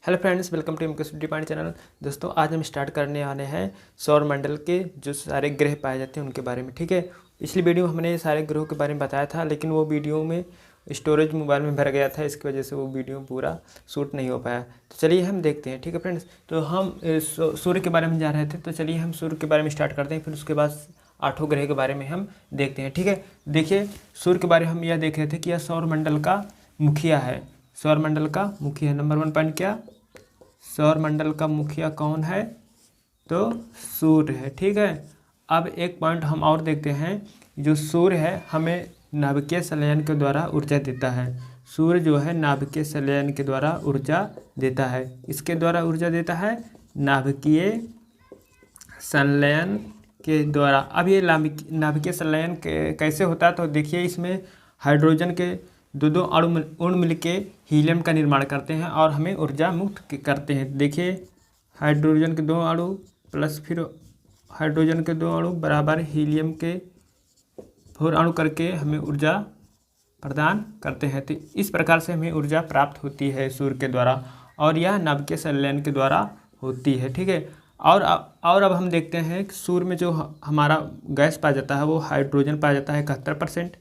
Hello friends, welcome to MK study point channel. दोस्तों, आज हम स्टार्ट करने वाले हैं सौर मंडल के जो सारे ग्रह पाए जाते हैं उनके बारे में। ठीक है, पिछली वीडियो में हमने सारे ग्रहों के बारे में बताया था, लेकिन वो वीडियो में स्टोरेज मोबाइल में भर गया था, इसकी वजह से वो वीडियो पूरा शूट नहीं हो पाया। तो चलिए हम देखते हैं। ठीक है फ्रेंड्स, तो हम सूर्य के बारे में जा रहे थे, तो चलिए हम सूर्य के बारे में स्टार्ट करते हैं, फिर उसके बाद 8 ग्रह के बारे में हम देखते हैं। ठीक है, देखिए सूर्य के बारे में हम यह देख रहे थे कि यह सौर मंडल का मुखिया है। सौर मंडल का मुखिया नंबर 1 पॉइंट क्या, सौर मंडल का मुखिया कौन है? तो सूर्य है। ठीक है, अब एक पॉइंट हम और देखते हैं। जो सूर्य है हमें नाभिकीय संलयन के द्वारा ऊर्जा देता है। सूर्य जो है नाभिकीय संलयन के द्वारा ऊर्जा देता है। इसके द्वारा ऊर्जा देता है नाभिकीय संलयन के द्वारा। अब ये नाभिकीय संलयन कैसे होता है? तो देखिए, इसमें हाइड्रोजन के दो अणु मिलके हीलियम का निर्माण करते हैं और हमें ऊर्जा मुक्त करते हैं। देखिए, हाइड्रोजन के 2 अणु प्लस फिर हाइड्रोजन के 2 अणु बराबर हीलियम के 4 अणु करके हमें ऊर्जा प्रदान करते हैं। तो इस प्रकार से हमें ऊर्जा प्राप्त होती है सूर्य के द्वारा, और यह नाभिकीय संलयन के द्वारा होती है। ठीक है, और अब हम देखते हैं कि सूर्य में जो हमारा गैस पाया जाता है वो हाइड्रोजन पाया जाता है 71%,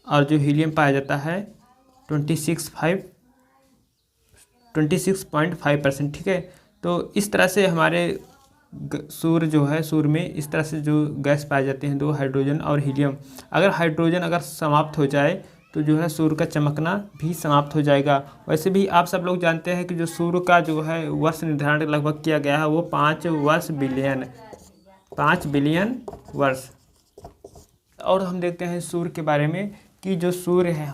और जो हीलियम पाया जाता है 26.5%। ठीक है, तो इस तरह से हमारे सूर्य जो है, सूर्य में इस तरह से जो गैस पाए जाते हैं 2 हाइड्रोजन और हीलियम। अगर हाइड्रोजन अगर समाप्त हो जाए तो जो है सूर्य का चमकना भी समाप्त हो जाएगा। वैसे भी आप सब लोग जानते हैं कि जो सूर्य का जो है वर्ष निर्धारण लगभग किया गया है वो 5 बिलियन वर्ष। और हम देखते हैं सूर्य के बारे में कि जो सूर्य है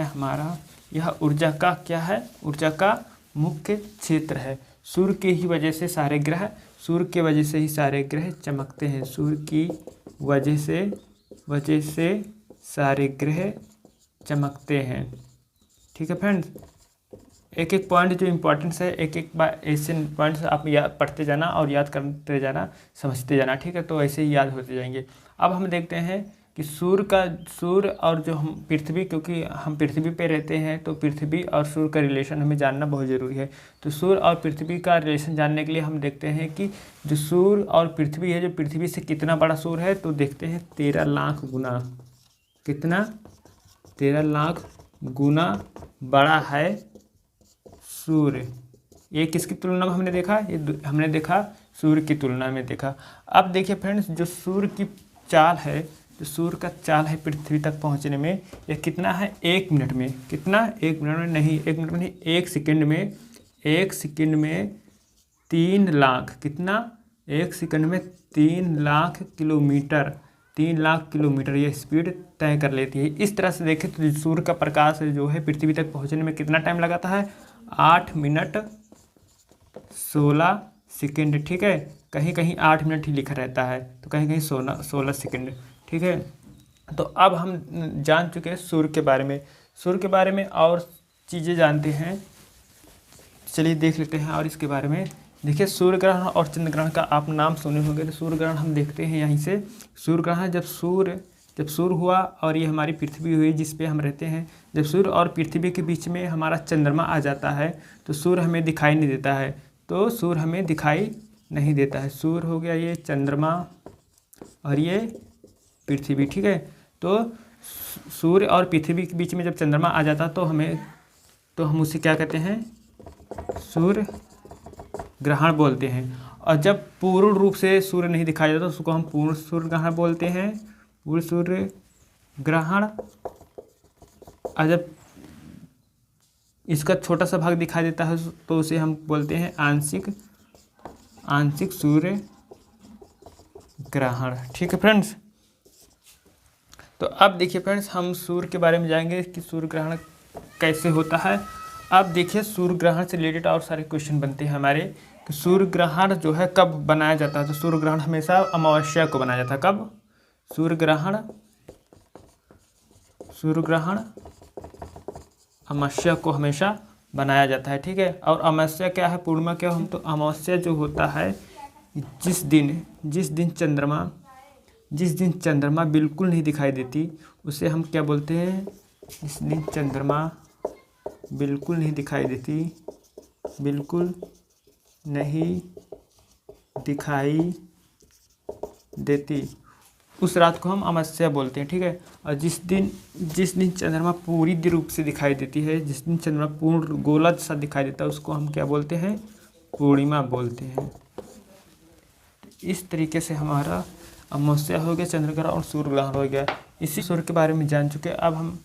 हमारा यह ऊर्जा का क्या है? ऊर्जा का मुख्य क्षेत्र है। सूर्य की वजह से ही सारे ग्रह चमकते हैं। सूर्य की वजह से सारे ग्रह चमकते हैं। ठीक है फ्रेंड्स, एक एक पॉइंट जो इम्पोर्टेंस है, एक एक बार ऐसे पॉइंट्स आप याद पढ़ते जाना और याद करते जाना, समझते जाना। ठीक है, तो ऐसे ही याद होते जाएंगे। अब हम देखते हैं कि सूर्य और जो हम पृथ्वी, क्योंकि हम पृथ्वी पे रहते हैं तो पृथ्वी और सूर्य का रिलेशन हमें जानना बहुत ज़रूरी है। तो सूर्य और पृथ्वी का रिलेशन जानने के लिए हम देखते हैं कि जो सूर्य और पृथ्वी है, जो पृथ्वी से कितना बड़ा सूर्य है, तो देखते हैं 13 लाख गुना। कितना? 13 लाख गुना बड़ा है सूर्य। ये किसकी तुलना में हमने देखा? ये हमने देखा सूर्य की तुलना में देखा। अब देखिए फ्रेंड्स, जो सूर्य की चाल है, जो सूर्य का चाल है पृथ्वी तक पहुंचने में, ये कितना है? 1 मिनट में। कितना? 1 मिनट में नहीं, 1 मिनट में नहीं, 1 सेकंड में। 1 सेकंड में 3 लाख। कितना? 1 सेकंड में 3 लाख किलोमीटर। 3 लाख किलोमीटर ये स्पीड तय कर लेती है। इस तरह से देखें तो सूर्य का प्रकाश जो है पृथ्वी तक पहुंचने में कितना टाइम लगाता है? 8 मिनट 16 सेकंड। ठीक है, कहीं कहीं 8 मिनट ही लिखा रहता है, तो कहीं कहीं 16 सेकंड। ठीक है, तो अब हम जान चुके हैं सूर्य के बारे में। सूर्य के बारे में और चीज़ें जानते हैं, चलिए देख लेते हैं और इसके बारे में। देखिए, सूर्य ग्रहण और चंद्र ग्रहण का आप नाम सुने होंगे। तो सूर्य ग्रहण हम देखते हैं यहीं से। सूर्य ग्रहण जब सूर्य हुआ और ये हमारी पृथ्वी हुई जिस पे हम रहते हैं, जब सूर्य और पृथ्वी के बीच में हमारा चंद्रमा आ जाता है तो सूर्य हमें दिखाई नहीं देता है। तो सूर्य हमें दिखाई नहीं देता है। सूर्य हो गया ये चंद्रमा और ये पृथ्वी। ठीक है, तो सूर्य और पृथ्वी के बीच में जब चंद्रमा आ जाता तो हम उसे क्या कहते हैं? सूर्य ग्रहण बोलते हैं। और जब पूर्ण रूप से सूर्य नहीं दिखाई देता तो उसको हम पूर्ण सूर्य ग्रहण बोलते हैं, पूर्ण सूर्य ग्रहण। और जब इसका छोटा सा भाग दिखाई देता है तो उसे हम बोलते हैं आंशिक सूर्य ग्रहण। ठीक है फ्रेंड्स, तो अब देखिए फ्रेंड्स, हम सूर्य के बारे में जाएंगे कि सूर्य ग्रहण कैसे होता है। अब देखिए, सूर्य ग्रहण से रिलेटेड और सारे क्वेश्चन बनते हैं हमारे कि सूर्य ग्रहण जो है कब बनाया जाता है। तो सूर्य ग्रहण हमेशा अमावस्या को बनाया जाता है। कब? सूर्य ग्रहण अमावस्या को हमेशा बनाया जाता है। ठीक है, और अमावस्या क्या है, पूर्णिमा क्या हम? तो अमावस्या जो होता है जिस दिन चंद्रमा बिल्कुल नहीं दिखाई देती उसे हम क्या बोलते हैं? जिस दिन चंद्रमा बिल्कुल नहीं दिखाई देती बिल्कुल नहीं दिखाई देती, उस रात को हम अमावस्या बोलते हैं, ठीक है। और जिस दिन चंद्रमा पूरी रूप से दिखाई देती है, जिस दिन चंद्रमा पूर्ण गोला सा दिखाई देता है, उसको हम क्या बोलते हैं, पूर्णिमा बोलते हैं। इस तरीके से हमारा अमावस्या हो गया, चंद्र ग्रहण और सूर्य ग्रहण हो गया। इसी सूर्य के बारे में जान चुके। अब हम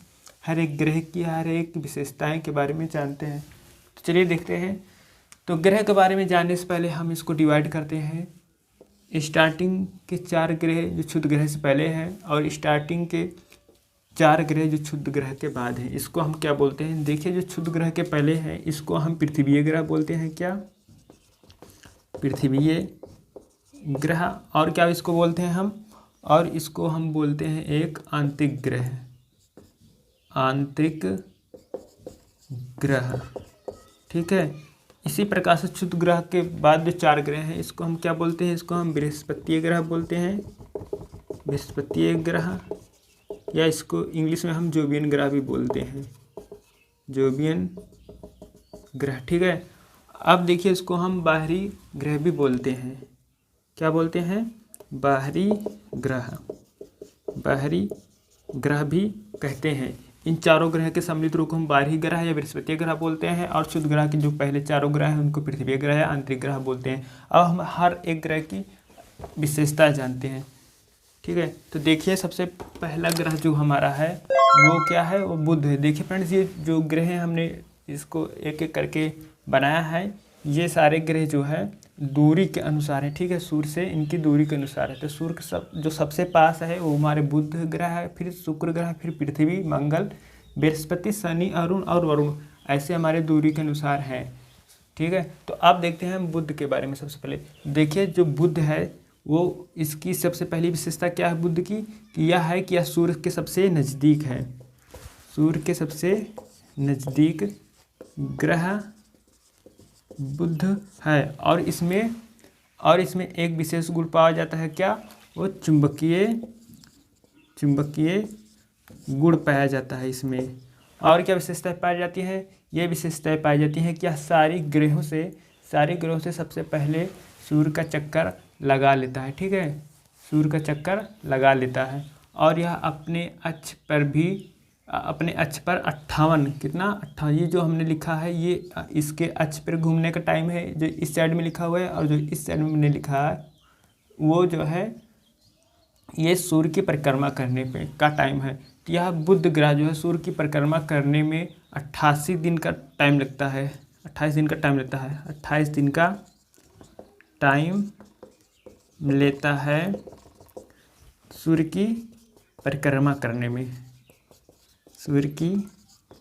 हर एक ग्रह की हर एक विशेषताएं के बारे में जानते हैं। तो चलिए देखते हैं। तो ग्रह के बारे में जानने से पहले हम इसको डिवाइड करते हैं। स्टार्टिंग के 4 ग्रह जो क्षुद्र ग्रह से पहले हैं और स्टार्टिंग के 4 ग्रह जो क्षुद्र ग्रह के बाद हैं, इसको हम क्या बोलते हैं। देखिए, जो क्षुद्र ग्रह के पहले हैं इसको हम पृथ्वीय ग्रह बोलते हैं। क्या, पृथ्वीय ग्रह। और क्या इसको बोलते हैं हम, और इसको हम बोलते हैं एक आंतरिक ग्रह, आंतरिक ग्रह, ठीक है। इसी प्रकार से क्षुद्र ग्रह के बाद जो 4 ग्रह हैं इसको हम क्या बोलते हैं, इसको हम बृहस्पतिय ग्रह बोलते हैं, बृहस्पतिय ग्रह, या इसको इंग्लिश में हम जोवियन ग्रह भी बोलते हैं, जोवियन ग्रह, ठीक है। अब देखिए, इसको हम बाहरी ग्रह भी बोलते हैं। क्या बोलते हैं, बाहरी ग्रह, बाहरी ग्रह भी कहते हैं। इन चारों ग्रह के सम्मिलित रूप को हम बाहरी ग्रह या बृहस्पतिय ग्रह बोलते हैं, और क्षुद्र ग्रह के जो पहले 4 ग्रह हैं उनको पृथ्वी ग्रह या आंतरिक ग्रह बोलते हैं। अब हम हर एक ग्रह की विशेषता जानते हैं, ठीक है। तो देखिए, सबसे पहला ग्रह जो हमारा है वो क्या है, वो बुध है। देखिए फ्रेंड्स, ये जो ग्रह हैं हमने इसको एक एक करके बनाया है। ये सारे ग्रह जो है दूरी के अनुसार है, ठीक है, सूर्य से इनकी दूरी के अनुसार है। तो सूर्य के जो सबसे पास है वो हमारे बुध ग्रह है, फिर शुक्र ग्रह, फिर पृथ्वी, मंगल, बृहस्पति, शनि, अरुण और वरुण, ऐसे हमारे दूरी के अनुसार हैं, ठीक है। तो अब देखते हैं हम बुध के बारे में। सबसे पहले देखिए, जो बुध है वो, इसकी सबसे पहली विशेषता क्या है बुध की, कि यह है कि यह सूर्य के सबसे नज़दीक है, सूर्य के सबसे नज़दीक ग्रह बुध है। और इसमें एक विशेष गुण पाया जाता है, क्या, वो चुंबकीय गुण पाया जाता है इसमें। और क्या विशेषताएं पाई जाती है, ये विशेषताएं पाई जाती हैं कि यह सारे ग्रहों से सबसे पहले सूर्य का चक्कर लगा लेता है, ठीक है, सूर्य का चक्कर लगा लेता है। और यह अपने अक्ष पर 58 ये जो हमने लिखा है, ये इसके अक्ष पर घूमने का टाइम है, जो इस साइड में लिखा हुआ है, और जो इस साइड में हमने लिखा है वो जो है ये सूर्य की परिक्रमा करने पे का टाइम है। तो यह बुध ग्रह जो है सूर्य की परिक्रमा करने में 28 दिन का टाइम लगता है, 28 दिन का टाइम लेता है, 28 दिन का टाइम लेता है सूर्य की परिक्रमा करने में, सूर्य की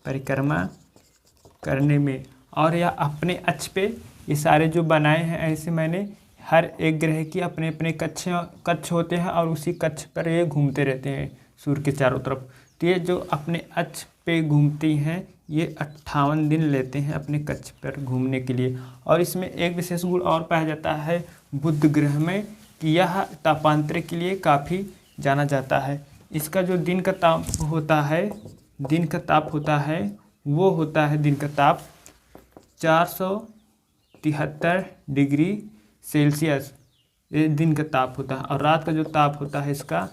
परिक्रमा करने में। और यह अपने अक्ष पे, ये सारे जो बनाए हैं ऐसे मैंने, हर एक ग्रह की अपने अपने कक्ष होते हैं, और उसी कक्ष पर ये घूमते रहते हैं सूर्य के चारों तरफ। तो ये जो अपने अक्ष पे घूमती हैं ये 58 दिन लेते हैं अपने कक्ष पर घूमने के लिए। और इसमें एक विशेष गुण और पाया जाता है बुध ग्रह में, कि यह तापांतर के लिए काफ़ी जाना जाता है। इसका जो दिन का ताप होता है वो होता है दिन का ताप 473 डिग्री सेल्सियस, ये दिन का ताप होता है। और रात का जो ताप होता है इसका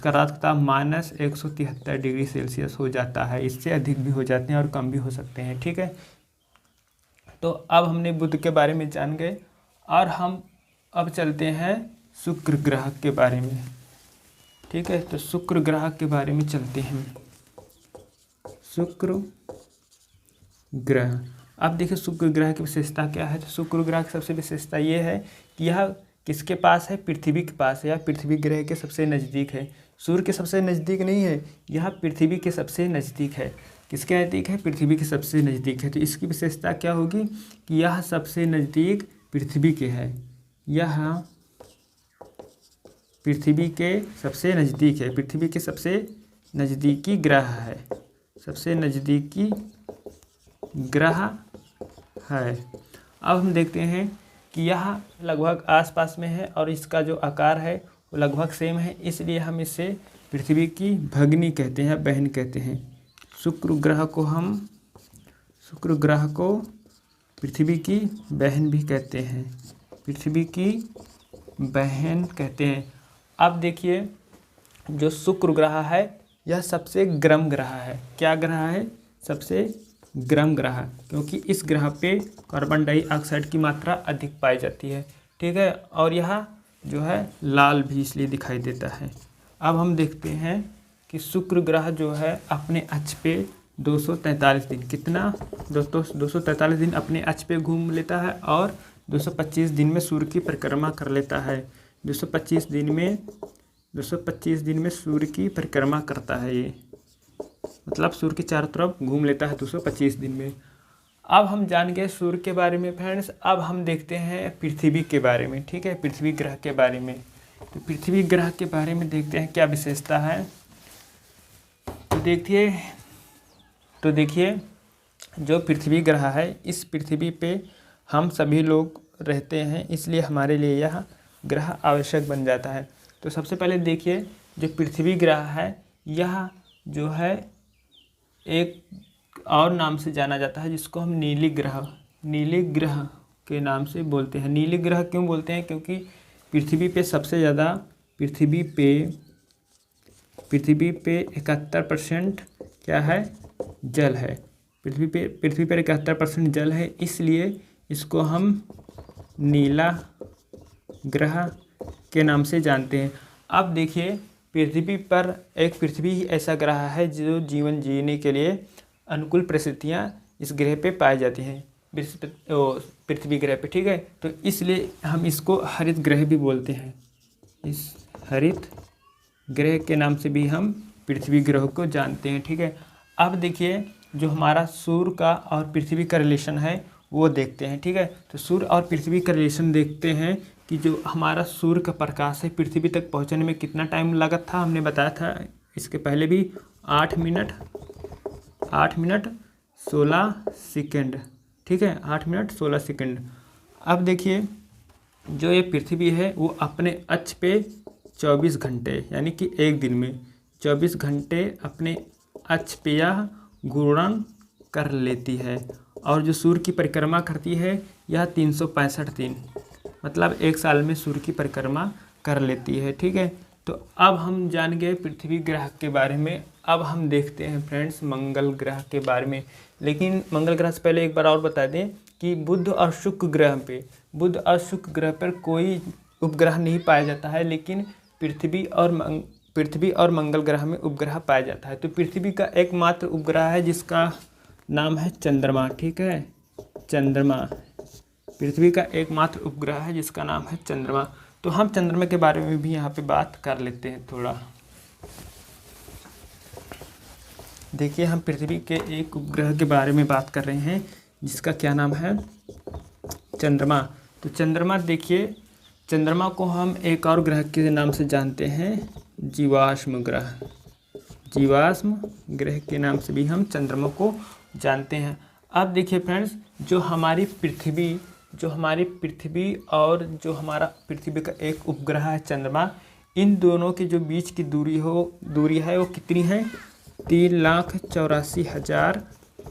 रात का ताप -173 डिग्री सेल्सियस हो जाता है। इससे अधिक भी हो जाते हैं और कम भी हो सकते हैं, ठीक है। तो अब हमने बुध के बारे में जान गए, और हम अब चलते हैं शुक्र ग्रह के बारे में, ठीक है। तो शुक्र ग्रह के बारे में चलते हैं। शुक्र ग्रह, अब देखिए शुक्र ग्रह की विशेषता क्या है। तो शुक्र ग्रह की सबसे विशेषता ये है कि यह किसके पास है, पृथ्वी के पास है, या पृथ्वी ग्रह के सबसे नज़दीक है। सूर्य के सबसे नज़दीक नहीं है, यह पृथ्वी के सबसे नज़दीक है। किसके नज़दीक है, पृथ्वी के सबसे नज़दीक है। तो इसकी विशेषता क्या होगी कि यह सबसे नज़दीक पृथ्वी के है, यह पृथ्वी के सबसे नज़दीक है, पृथ्वी के सबसे नज़दीकी ग्रह है, सबसे नज़दीकी ग्रह है। अब हम देखते हैं कि यह लगभग आसपास में है, और इसका जो आकार है वो लगभग सेम है, इसलिए हम इसे पृथ्वी की भगिनी कहते हैं, बहन कहते हैं। शुक्र ग्रह को पृथ्वी की बहन भी कहते हैं, पृथ्वी की बहन कहते हैं। अब देखिए जो शुक्र ग्रह है यह सबसे गर्म ग्रह है। क्या ग्रह है? सबसे गर्म ग्रह, क्योंकि इस ग्रह पे कार्बन डाइऑक्साइड की मात्रा अधिक पाई जाती है, ठीक है। और यह जो है लाल भी इसलिए दिखाई देता है। अब हम देखते हैं कि शुक्र ग्रह जो है अपने अक्ष पे 243 दिन, कितना दोस्तों 243 दिन अपने अक्ष पे घूम लेता है और 225 दिन में सूर्य की परिक्रमा कर लेता है। 225 दिन में सूर्य की परिक्रमा करता है ये, मतलब सूर्य के चारों तरफ घूम लेता है 225 दिन में। अब हम जान गए सूर्य के बारे में फ्रेंड्स। अब हम देखते हैं पृथ्वी के बारे में, ठीक है, पृथ्वी ग्रह के बारे में। तो पृथ्वी ग्रह के बारे में देखते हैं क्या विशेषता है। तो देखिए जो पृथ्वी ग्रह है, इस पृथ्वी पे हम सभी लोग रहते हैं, इसलिए हमारे लिए यह ग्रह आवश्यक बन जाता है। तो सबसे पहले देखिए जो पृथ्वी ग्रह है यह जो है एक और नाम से जाना जाता है जिसको हम नीली ग्रह के नाम से बोलते हैं। नीली ग्रह क्यों बोलते हैं? क्योंकि पृथ्वी पे सबसे ज़्यादा पृथ्वी पे 71% क्या है? जल है। पृथ्वी पर 71% जल है, इसलिए इसको हम नीला ग्रह के नाम से जानते हैं। अब देखिए पृथ्वी ही ऐसा ग्रह है जो जीवन जीने के लिए अनुकूल परिस्थितियाँ इस ग्रह पे पाई जाती हैं, पृथ्वी ग्रह पे, ठीक है। तो इसलिए हम इसको हरित ग्रह भी बोलते हैं। इस हरित ग्रह के नाम से भी हम पृथ्वी ग्रह को जानते हैं, ठीक है। अब देखिए जो हमारा सूर्य का और पृथ्वी का रिलेशन है वो देखते हैं, ठीक है। तो सूर्य और पृथ्वी का रिलेशन देखते हैं कि जो हमारा सूर्य का प्रकाश है पृथ्वी तक पहुंचने में कितना टाइम लगा था। हमने बताया था इसके पहले भी 8 मिनट 16 सेकंड, ठीक है, 8 मिनट 16 सेकंड। अब देखिए जो ये पृथ्वी है वो अपने अक्ष पे 24 घंटे यानी कि एक दिन में 24 घंटे अपने अक्ष पे यह घूर्णन कर लेती है। और जो सूर्य की परिक्रमा करती है यह 365 दिन, मतलब एक साल में सूर्य की परिक्रमा कर लेती है, ठीक है। तो अब हम जान गए पृथ्वी ग्रह के बारे में। अब हम देखते हैं फ्रेंड्स मंगल ग्रह के बारे में। लेकिन मंगल ग्रह से पहले एक बार और बता दें कि बुध और शुक्र ग्रह पर कोई उपग्रह नहीं पाया जाता है, लेकिन पृथ्वी और मंगल ग्रह में उपग्रह पाया जाता है। तो पृथ्वी का एकमात्र उपग्रह है जिसका नाम है चंद्रमा, ठीक है, चंद्रमा। पृथ्वी का एकमात्र उपग्रह है जिसका नाम है चंद्रमा। तो हम चंद्रमा के बारे में भी यहाँ पे बात कर लेते हैं थोड़ा। देखिए हम पृथ्वी के एक उपग्रह के बारे में बात कर रहे हैं जिसका क्या नाम है? चंद्रमा। तो चंद्रमा देखिए, चंद्रमा को हम एक और ग्रह के नाम से जानते हैं, जीवाश्म ग्रह के नाम से भी हम चंद्रमा को जानते हैं। अब देखिए फ्रेंड्स जो हमारी पृथ्वी और जो हमारा पृथ्वी का एक उपग्रह है चंद्रमा, इन दोनों के जो बीच की दूरी है वो कितनी है? 3,84,000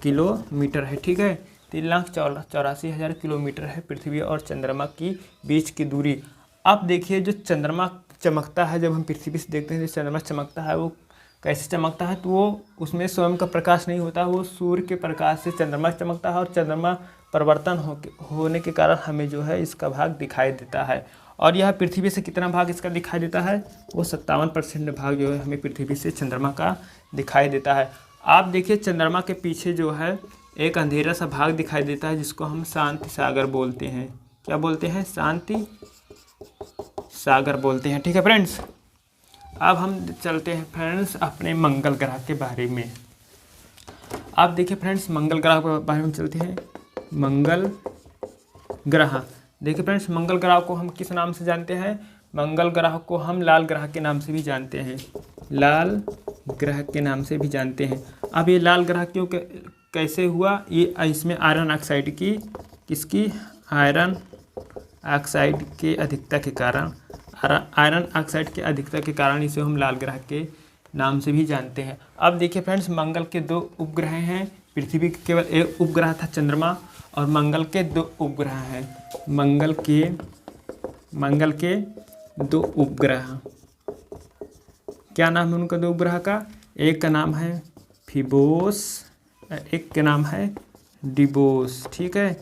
किलोमीटर है, ठीक है। 3,84,000 किलोमीटर है पृथ्वी और चंद्रमा की बीच की दूरी। अब देखिए जो चंद्रमा चमकता है, जब हम पृथ्वी से देखते हैं जो चंद्रमा चमकता है वो कैसे चमकता है? तो वो उसमें स्वयं का प्रकाश नहीं होता, वो सूर्य के प्रकाश से चंद्रमा चमकता है और चंद्रमा परिवर्तन होने के कारण हमें जो है इसका भाग दिखाई देता है। और यह पृथ्वी से कितना भाग इसका दिखाई देता है? वो 57% भाग जो है हमें पृथ्वी से चंद्रमा का दिखाई देता है। आप देखिए चंद्रमा के पीछे जो है एक अंधेरा सा भाग दिखाई देता है जिसको हम शांति सागर बोलते हैं। क्या बोलते हैं? शांति सागर बोलते हैं, ठीक है फ्रेंड्स। अब हम चलते हैं फ्रेंड्स अपने मंगल ग्रह के बारे में। आप देखिए फ्रेंड्स मंगल ग्रह के बारे में चलते हैं। मंगल ग्रह, देखिए फ्रेंड्स मंगल ग्रह को हम किस नाम से जानते हैं? मंगल ग्रह को हम लाल ग्रह के नाम से भी जानते हैं, लाल ग्रह के नाम से भी जानते हैं। अब ये लाल ग्रह क्यों कैसे हुआ? ये इसमें आयरन ऑक्साइड की किसकी? आयरन ऑक्साइड के अधिकता के कारण, आयरन ऑक्साइड के अधिकता के कारण इसे हम लाल ग्रह के नाम से भी जानते हैं। अब देखिए फ्रेंड्स मंगल के 2 उपग्रह हैं, पृथ्वी के केवल एक उपग्रह था चंद्रमा, और मंगल के 2 उपग्रह हैं। मंगल के 2 उपग्रह, क्या नाम है उनका 2 उपग्रह का? एक का नाम है फिबोस, एक का नाम है डिबोस। ठीक है,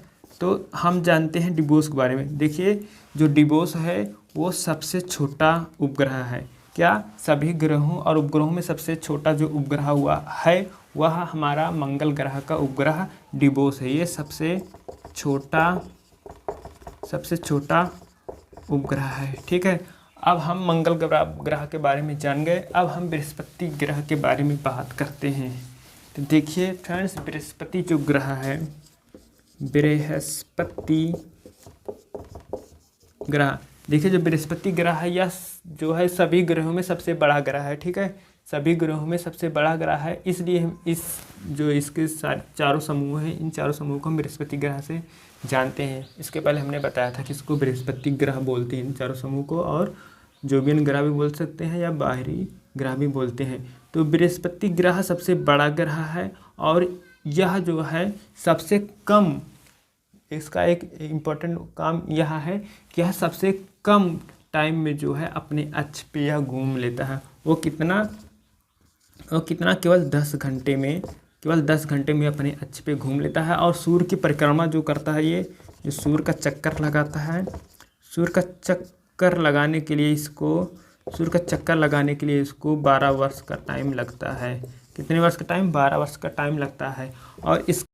तो हम जानते हैं डिबोस के बारे में। देखिए, जो डिबोस है वो सबसे छोटा उपग्रह है। क्या? सभी ग्रहों और उपग्रहों में सबसे छोटा जो उपग्रह हुआ है वह हमारा मंगल ग्रह का उपग्रह डिबोस है। ये सबसे छोटा उपग्रह है। ठीक है, अब हम मंगल ग्रह के बारे में जान गए। अब हम बृहस्पति ग्रह के बारे में बात करते हैं। तो देखिए फ्रेंड्स, बृहस्पति जो ग्रह है, बृहस्पति ग्रह, देखिए जो बृहस्पति ग्रह है यह जो है सभी ग्रहों में सबसे बड़ा ग्रह है। ठीक है, सभी ग्रहों में सबसे बड़ा ग्रह है, इसलिए हम इसके चारों समूह हैं, इन चारों समूह को हम बृहस्पति ग्रह से जानते हैं। इसके पहले हमने बताया था कि इसको बृहस्पति ग्रह बोलते हैं इन चारों समूह को, और जोवियन ग्रह भी बोल सकते हैं या बाहरी ग्रह भी बोलते हैं। तो बृहस्पति ग्रह सबसे बड़ा ग्रह है और यह जो है सबसे कम, इसका एक इम्पोर्टेंट काम यह है कि यह सबसे कम टाइम में जो है अपने अक्ष पे यह घूम लेता है। वो कितना केवल 10 घंटे में अपने अक्ष पे घूम लेता है। और सूर्य की परिक्रमा जो करता है, ये जो सूर्य का चक्कर लगाता है, सूर्य का चक्कर लगाने के लिए इसको 12 वर्ष का टाइम लगता है। कितने वर्ष का टाइम? 12 वर्ष का टाइम लगता है। और इसके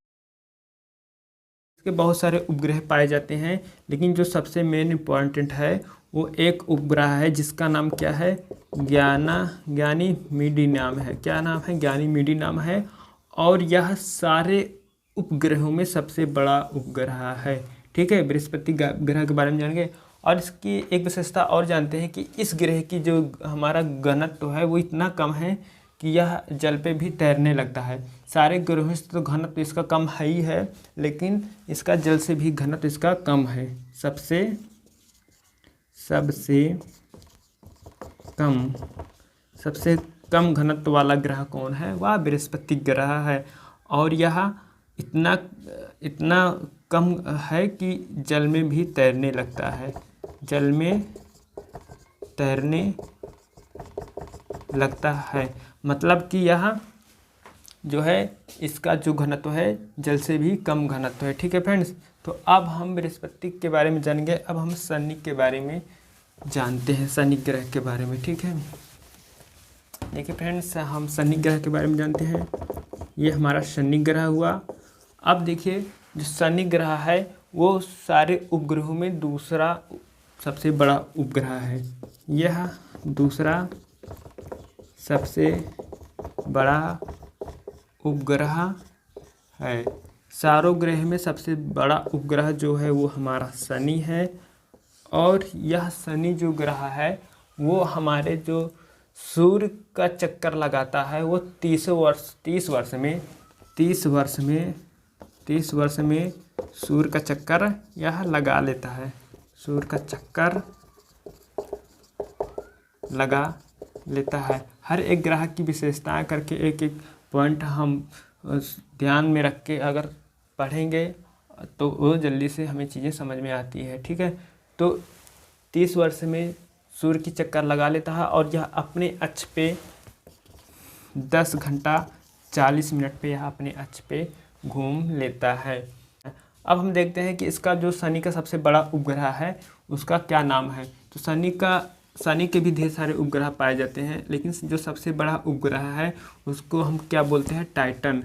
बहुत सारे उपग्रह पाए जाते हैं, लेकिन जो सबसे मेन इम्पॉर्टेंट है वो एक उपग्रह है जिसका नाम क्या है? गैनीमीड नाम है। क्या नाम है? गैनीमीड नाम है। और यह सारे उपग्रहों में सबसे बड़ा उपग्रह है। ठीक है, बृहस्पति ग्रह के बारे में जानेंगे। और इसकी एक विशेषता और जानते हैं कि इस ग्रह की जो हमारा घनत्व है वो इतना कम है कि यह जल पे भी तैरने लगता है। सारे ग्रहों से तो घनत्व इसका कम है ही है, लेकिन इसका जल से भी घनत्व इसका कम है। सबसे कम घनत्व वाला ग्रह कौन है? वह बृहस्पति ग्रह है। और यह इतना कम है कि जल में भी तैरने लगता है, जल में तैरने लगता है। मतलब कि यह जो है इसका जो घनत्व है जल से भी कम घनत्व है। ठीक है फ्रेंड्स, तो अब हम बृहस्पति के बारे में जान गए। अब हम शनि के बारे में जानते हैं, शनि ग्रह के बारे में। ठीक है, देखिए फ्रेंड्स, हम शनि ग्रह के बारे में जानते हैं। ये हमारा शनि ग्रह हुआ। अब देखिए, जो शनि ग्रह है वो सारे उपग्रहों में दूसरा सबसे बड़ा उपग्रह है। यह दूसरा सबसे बड़ा उपग्रह है। चारों ग्रह में सबसे बड़ा उपग्रह जो है वो हमारा शनि है। और यह शनि जो ग्रह है वो हमारे जो सूर्य का चक्कर लगाता है वो 30 वर्ष में सूर्य का चक्कर यह लगा लेता है। सूर्य का चक्कर लगा लेता है। हर एक ग्रह की विशेषताएं करके एक एक पॉइंट हम ध्यान में रख के अगर पढ़ेंगे तो वो जल्दी से हमें चीज़ें समझ में आती है। ठीक है, तो 30 वर्ष में सूर्य की चक्कर लगा लेता है और यह अपने अक्ष पे 10 घंटा 40 मिनट पे यह अपने अक्ष पे घूम लेता है। अब हम देखते हैं कि इसका जो शनि का सबसे बड़ा उपग्रह है उसका क्या नाम है। तो शनि के भी ढेर सारे उपग्रह पाए जाते हैं, लेकिन जो सबसे बड़ा उपग्रह है उसको हम क्या बोलते हैं? टाइटन।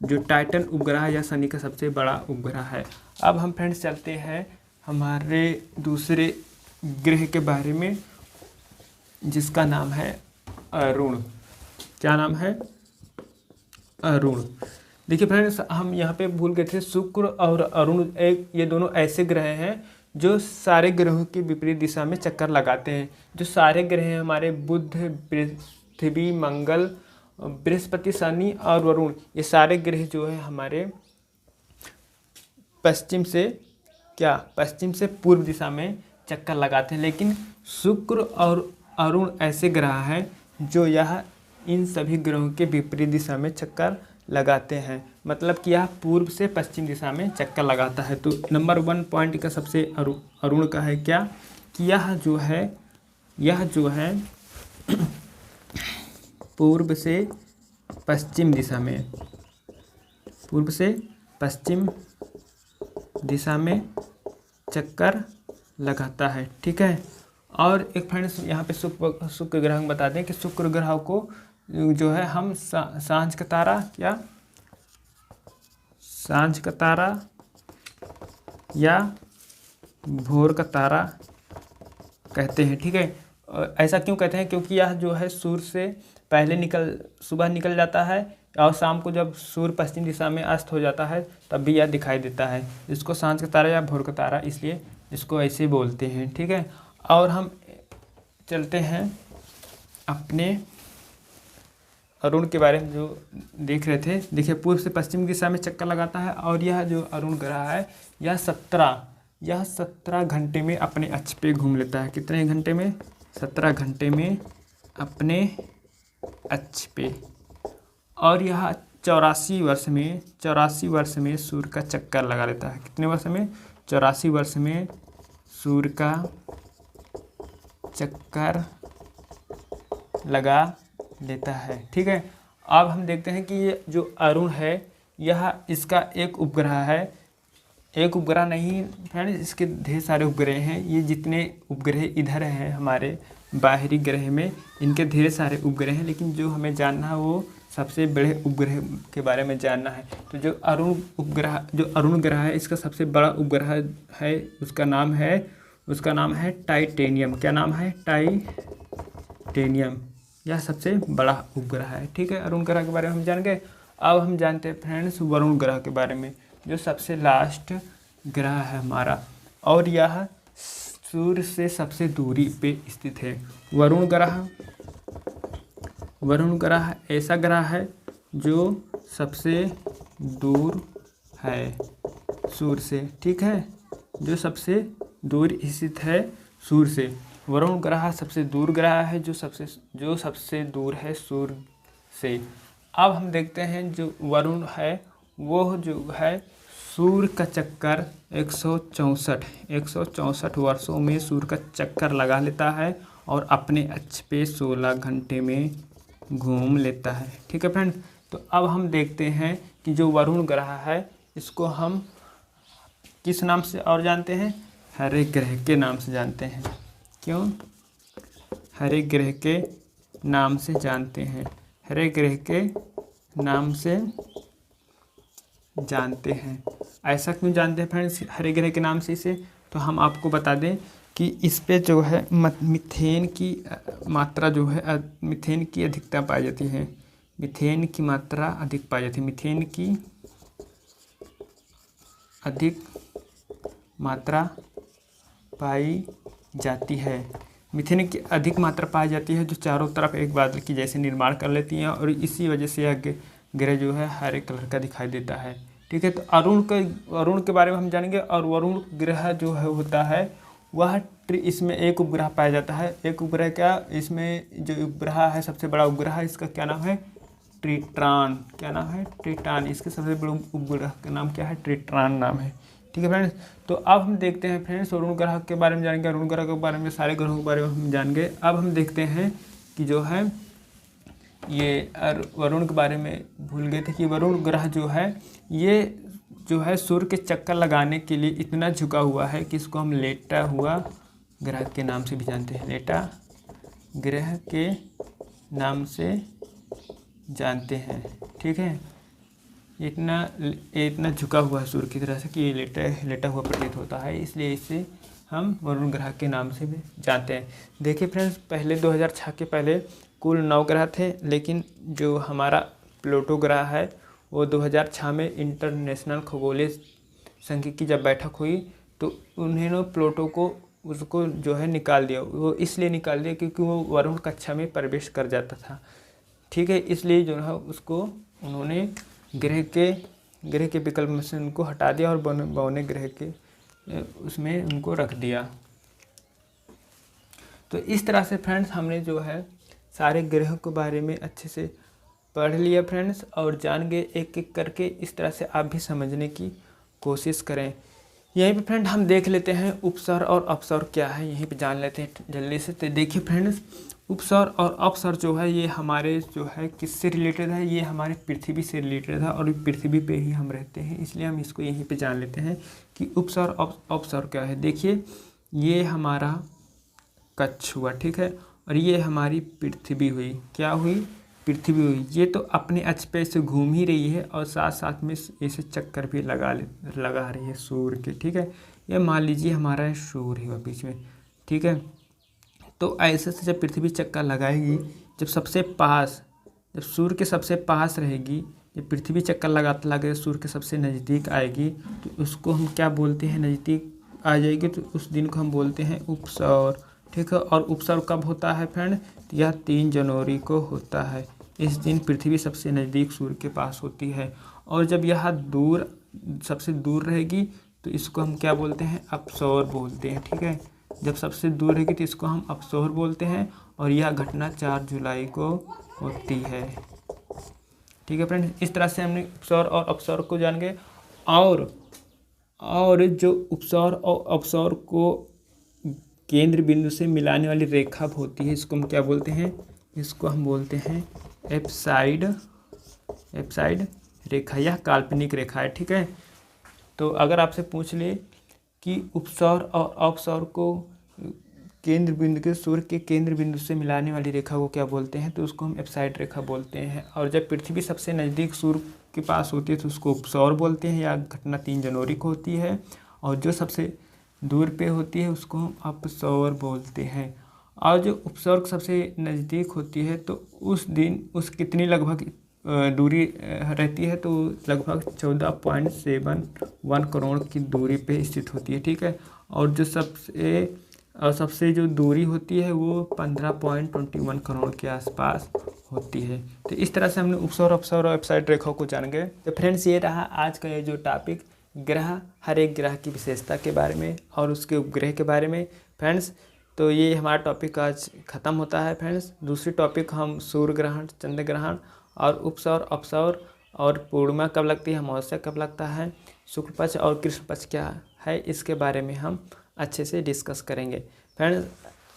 जो टाइटन उपग्रह या शनि का सबसे बड़ा उपग्रह है। अब हम फ्रेंड्स चलते हैं हमारे दूसरे ग्रह के बारे में जिसका नाम है अरुण। क्या नाम है? अरुण। देखिए फ्रेंड्स, हम यहाँ पे भूल गए थे, शुक्र और अरुण ये दोनों ऐसे ग्रह हैं जो सारे ग्रहों की विपरीत दिशा में चक्कर लगाते हैं। जो सारे ग्रह हैं हमारे बुध, पृथ्वी, मंगल, बृहस्पति, शनि और वरुण, ये सारे ग्रह जो है हमारे पश्चिम से पूर्व दिशा में चक्कर लगाते हैं। लेकिन शुक्र और अरुण ऐसे ग्रह हैं जो यह इन सभी ग्रहों के विपरीत दिशा में चक्कर लगाते हैं, मतलब कि यह पूर्व से पश्चिम दिशा में चक्कर लगाता है। तो नंबर 1 पॉइंट का सबसे अरुण का है क्या कि यह जो है पूर्व से पश्चिम दिशा में चक्कर लगाता है। ठीक है। और एक फ्रेंड्स यहाँ पे शुक्र ग्रह बता दें कि शुक्र ग्रह को जो है हम सांझ का तारा या भोर का तारा कहते हैं। ठीक है। ऐसा क्यों कहते हैं? क्योंकि यह जो है सूर्य से पहले सुबह निकल जाता है और शाम को जब सूर्य पश्चिम दिशा में अस्त हो जाता है तब भी यह दिखाई देता है। इसको सांझ का तारा या भोर का तारा इसलिए इसको ऐसे बोलते हैं। ठीक है। और हम चलते हैं अपने अरुण के बारे में जो देख रहे थे। देखिए, पूर्व से पश्चिम दिशा में चक्कर लगाता है और यह जो अरुण ग्रह है यह 17 घंटे में अपने अक्ष पे घूम लेता है। कितने घंटे में? 17 घंटे में अपने अक्ष पे। और यह 84 वर्ष में सूर्य का चक्कर लगा लेता है। कितने वर्ष में? 84 वर्ष में सूर्य का चक्कर लगा लेता है। ठीक है। अब हम देखते हैं कि ये जो अरुण है यह इसका एक उपग्रह है। एक उपग्रह नहीं फ्रेंड्स, इसके ढेर सारे उपग्रह हैं। ये जितने उपग्रह इधर हैं हमारे बाहरी ग्रह में, इनके ढेर सारे उपग्रह हैं, लेकिन जो हमें जानना है वो सबसे बड़े उपग्रह के बारे में जानना है। तो जो अरुण ग्रह है इसका सबसे बड़ा उपग्रह है, उसका नाम है टाइटेनियम। क्या नाम है? टाइटेनियम। यह सबसे बड़ा उपग्रह है। ठीक है। अरुण ग्रह के बारे में हम जान गए। अब हम जानते हैं फ्रेंड्स वरुण ग्रह के बारे में, जो सबसे लास्ट ग्रह है हमारा, और यह सूर्य से सबसे दूरी पे स्थित है। वरुण ग्रह ऐसा ग्रह है जो सबसे दूर है सूर्य से। ठीक है। जो सबसे दूर स्थित है सूर्य से। वरुण ग्रह सबसे दूर ग्रह है जो सबसे दूर है सूर्य से। अब हम देखते हैं जो वरुण है वो जो है सूर्य का चक्कर 164 वर्षों में सूर्य का चक्कर लगा लेता है और अपने अक्ष पे 16 घंटे में घूम लेता है। ठीक है फ्रेंड। तो अब हम देखते हैं कि जो वरुण ग्रह है इसको हम किस नाम से और जानते हैं? हरे ग्रह के नाम से जानते हैं। क्यों? हरे ग्रह के नाम से जानते हैं। हरे ग्रह के नाम से जानते हैं। ऐसा क्यों जानते हैं फ्रेंड्स हरे ग्रह के नाम से इसे? तो हम आपको बता दें कि इस पे जो है मीथेन की मात्रा जो है मीथेन की अधिकता पाई जाती है। मीथेन की मात्रा अधिक पाई जाती है। मीथेन की अधिक मात्रा पाई जाती है। मीथेन की अधिक मात्रा पाई जाती है जो चारों तरफ एक बादल की जैसे निर्माण कर लेती हैं और इसी वजह से यह ग्रह जो है हरे कलर का दिखाई देता है। ठीक है। तो अरुण के बारे में हम जानेंगे। और वरुण ग्रह जो है होता है वह इसमें एक उपग्रह पाया जाता है। एक उपग्रह क्या? इसमें जो उपग्रह है सबसे बड़ा उपग्रह इसका क्या नाम है? ट्रिटॉन। क्या नाम है? ट्रिटॉन। इसके सबसे बड़े उपग्रह का नाम क्या है? ट्रिटॉन नाम है। ठीक है फ्रेंड्स। तो अब हम देखते हैं फ्रेंड्स वरुण ग्रह के बारे में जानेंगे। वरुण ग्रह के बारे में सारे ग्रहों के बारे में हम जान गए। अब हम देखते हैं कि जो है ये वरुण के बारे में भूल गए थे कि वरुण ग्रह जो है ये जो है सूर्य के चक्कर लगाने के लिए इतना झुका हुआ है कि इसको हम लेटा हुआ ग्रह के नाम से भी जानते हैं। लेटा ग्रह के नाम से जानते हैं। ठीक है। इतना झुका हुआ है सूर्य की तरह से कि ये लेटा हुआ प्रतीत होता है, इसलिए इसे हम वरुण ग्रह के नाम से भी जानते हैं। देखिए फ्रेंड्स, पहले 2006 के पहले कुल 9 ग्रह थे, लेकिन जो हमारा प्लूटो ग्रह है वो 2006 में इंटरनेशनल खगोलीय संघ की जब बैठक हुई तो उन्होंने प्लूटो को उसको जो है निकाल दिया। वो इसलिए निकाल दिया क्योंकि वो वरुण कक्षा में प्रवेश कर जाता था। ठीक है। इसलिए जो है उसको उन्होंने ग्रह के विकल्प में से उनको हटा दिया और बौने ग्रह के उसमें उनको रख दिया। तो इस तरह से फ्रेंड्स हमने जो है सारे ग्रहों के बारे में अच्छे से पढ़ लिया फ्रेंड्स और जान गए एक एक करके। इस तरह से आप भी समझने की कोशिश करें। यहीं पे फ्रेंड हम देख लेते हैं उपसौर और अपसौर क्या है, यहीं पे जान लेते हैं जल्दी से। तो देखिए फ्रेंड्स, उपसौर और अपसौर जो है ये हमारे जो है किससे रिलेटेड है, ये हमारे पृथ्वी से रिलेटेड है और पृथ्वी पे ही हम रहते हैं, इसलिए हम इसको यहीं पे जान लेते हैं कि उपसौर अपसौर क्या है। देखिए ये हमारा कच्छ हुआ, ठीक है, और ये हमारी पृथ्वी हुई, क्या हुई, पृथ्वी हुई। ये तो अपने अक्ष पे से घूम ही रही है और साथ साथ में इसे चक्कर भी लगा रही है सूर्य के, ठीक है। ये मान लीजिए हमारा सूर्य हुआ बीच में, ठीक है। तो ऐसे से जब पृथ्वी चक्कर लगाएगी, जब सूर्य के सबसे पास रहेगी, जब पृथ्वी चक्कर लगाते लगाते सूर्य के सबसे नज़दीक आएगी तो उसको हम क्या बोलते हैं, नज़दीक आ जाएगी तो उस दिन को हम बोलते हैं उपसौर, ठीक है। और उपसौर कब होता है फ्रेंड, यह 3 जनवरी को होता है। इस दिन पृथ्वी सबसे नज़दीक सूर्य के पास होती है और जब यह सबसे दूर रहेगी तो इसको हम क्या बोलते हैं, अपसौर बोलते हैं, ठीक है। जब सबसे दूर रहेगी तो इसको हम अपसौर बोलते हैं और यह घटना 4 जुलाई को होती है, ठीक है फ्रेंड। इस तरह से हमने उपसौर और अपसौर को जान गए। और जो उपसौर और अपसौर को केंद्र बिंदु से मिलाने वाली रेखा होती है, इसको हम क्या बोलते हैं, इसको हम बोलते हैं एप्साइड रेखा। यह काल्पनिक रेखा है, ठीक है। तो अगर आपसे पूछ ले कि उपसौर और अपसौर को केंद्र बिंदु के सूर्य के केंद्र बिंदु से मिलाने वाली रेखा को क्या बोलते हैं, तो उसको हम एप्साइड रेखा बोलते हैं। और जब पृथ्वी सबसे नज़दीक सूर्य के पास होती है तो उसको उपसौर बोलते हैं, या घटना 3 जनवरी को होती है। और जो सबसे दूर पे होती है उसको हम अपसौर बोलते हैं। और जो उपसौर सबसे नज़दीक होती है तो उस दिन उस कितनी लगभग दूरी रहती है, तो लगभग 14.71 करोड़ की दूरी पे स्थित होती है, ठीक है। और जो सबसे जो दूरी होती है वो 15.21 करोड़ के आसपास होती है। तो इस तरह से हमने उपसौर अपसौर और एप्साइड रेखाओं को जान गए। तो फ्रेंड्स ये रहा आज का ये जो टॉपिक, ग्रह, हर एक ग्रह की विशेषता के बारे में और उसके उपग्रह के बारे में फ्रेंड्स। तो ये हमारा टॉपिक आज ख़त्म होता है फ्रेंड्स। दूसरी टॉपिक हम सूर्य ग्रहण, चंद्र ग्रहण और उपसौर अपसौर और पूर्णिमा कब लगती है, अमावस्या कब लगता है, शुक्ल पक्ष और कृष्ण पक्ष क्या है, इसके बारे में हम अच्छे से डिस्कस करेंगे फ्रेंड्स।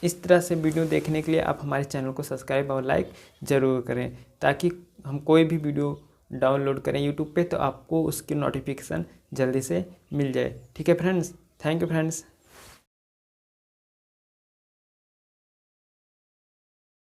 इस तरह से वीडियो देखने के लिए आप हमारे चैनल को सब्सक्राइब और लाइक ज़रूर करें, ताकि हम कोई भी वीडियो डाउनलोड करें यूट्यूब पे तो आपको उसकी नोटिफिकेशन जल्दी से मिल जाए, ठीक है फ्रेंड्स। Thank you friends.